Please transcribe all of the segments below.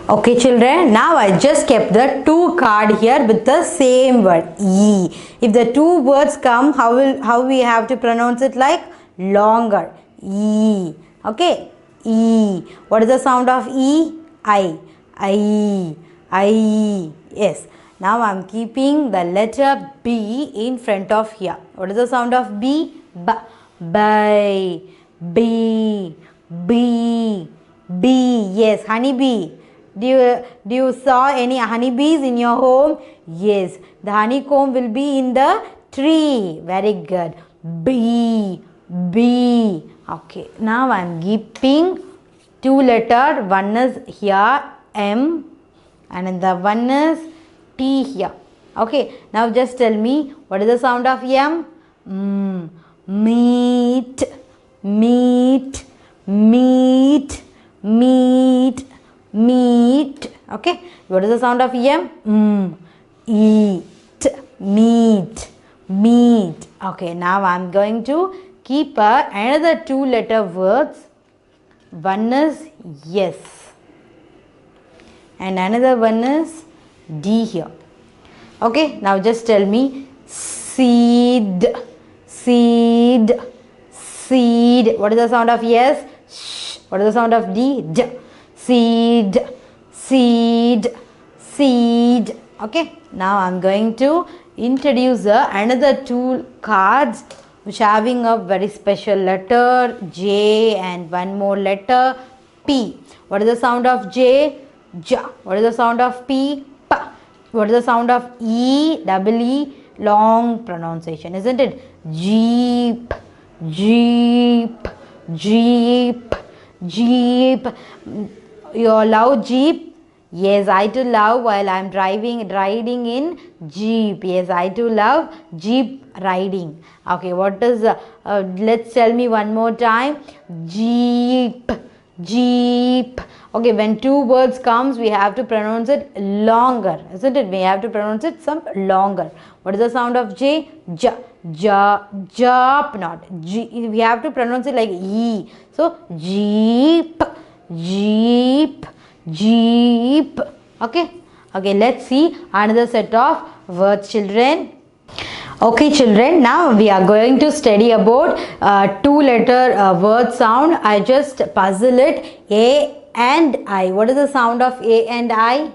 Okay children, now I just kept the two card here with the same word E. If the two words come, how we have to pronounce it? Like longer. E. Okay. E. What is the sound of E? I. I. I. Yes. Now I am keeping the letter B in front of here. What is the sound of B? B. By. B. B. Bee. Yes, honeybee. Do you saw any honeybees in your home? Yes, the honeycomb will be in the tree. Very good. Bee. Bee. Okay, now I am keeping two letter. One is here M and the one is T here. Okay, now just tell me what is the sound of M? Meat. Meat. Meat. Meat. Meat. Okay, what is the sound of M? Eat. Meat. Meat. Okay, now I am going to keep another two letter words. One is yes and another one is D here. Okay, now just tell me seed. Seed. Seed. What is the sound of yes? Shh. What is the sound of D? D. Seed. Seed. Seed. Okay, now I am going to introduce another two cards which having a very special letter J and one more letter P. What is the sound of J? J. What is the sound of P? P. What is the sound of E? Double E. Long pronunciation, isn't it? Jeep. Jeep. Jeep. Jeep. You love Jeep? Yes, I too love while I am riding in Jeep. Yes, I too love Jeep riding. Okay, what is, let's tell me one more time. Jeep. Jeep. Okay, when two words comes, we have to pronounce it longer, isn't it? We have to pronounce it some longer. What is the sound of J? J. J. Jop, not G. We have to pronounce it like E. So, Jeep. Jeep. Jeep. Okay. Okay, let's see another set of words, children. Okay children, now we are going to study about two letter word sound. I just puzzle it. A and I. What is the sound of A and I?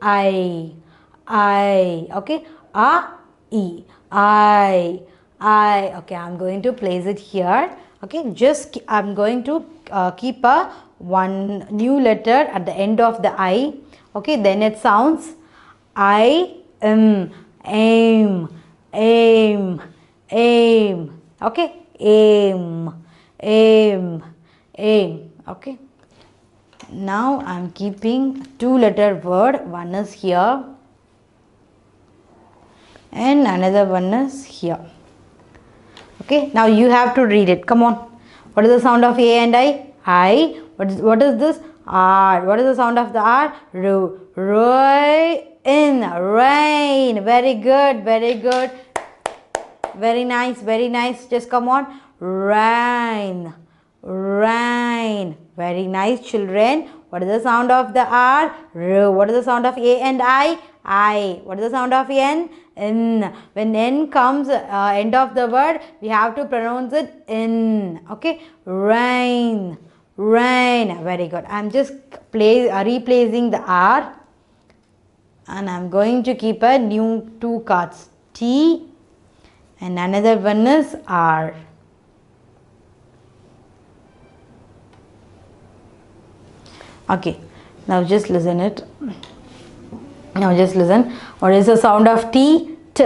I. I. Okay. A. E. I. I. Okay, I am going to place it here. Okay, just I am going to keep a one new letter at the end of the I. Okay, then it sounds I am. Aim. Aim. Aim. Okay, aim. Aim. Aim. Okay, now I am keeping two letter word. One is here and another one is here. Okay, now you have to read it. Come on. What is the sound of A and I? I. What is this? R. What is the sound of the R? R. Rain. Rain. Very good. Very good. Very nice. Very nice. Just come on. Rain. Rain. Very nice, children. What is the sound of the R? R. What is the sound of A and I? I. What is the sound of N? N. When N comes end of the word, we have to pronounce it N. Okay. Rain. Rain. Very good. I am just replacing the R and I am going to keep a new two cards. T and another one is R. Okay. Now just listen it. Now just listen. What is the sound of T? T.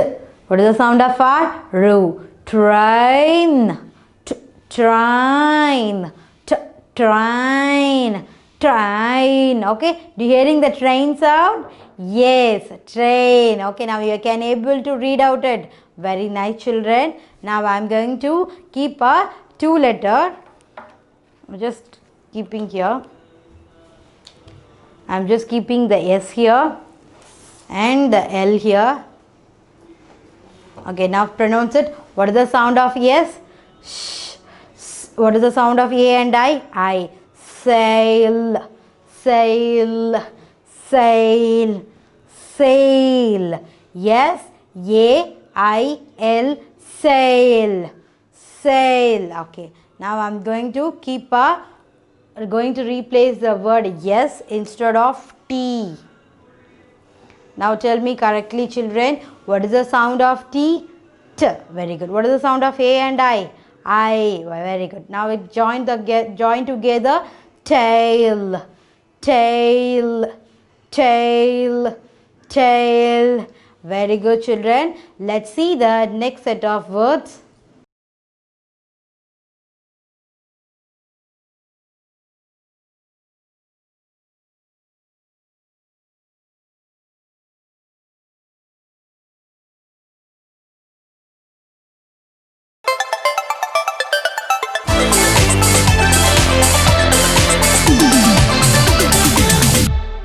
What is the sound of R? R. Train. Train. Train. Train. Okay. Do you hearing the train sound? Yes. Train. Okay. Now you can able to read out it. Very nice, children. Now I am going to keep a two letter. Just keeping here. I am just keeping the S here and the L here. Okay, now pronounce it. What is the sound of S? Sh. What is the sound of A and I? I. Sail. Sail. sail, sail. Yes, A-I-L, sail, sail. Okay, now I'm going to replace the word yes instead of T. Now tell me correctly, children, what is the sound of T? T. Very good. What is the sound of A and I? I. Very good. Now we join together. Tail, tail, tail, tail. Very good, children. Let's see the next set of words.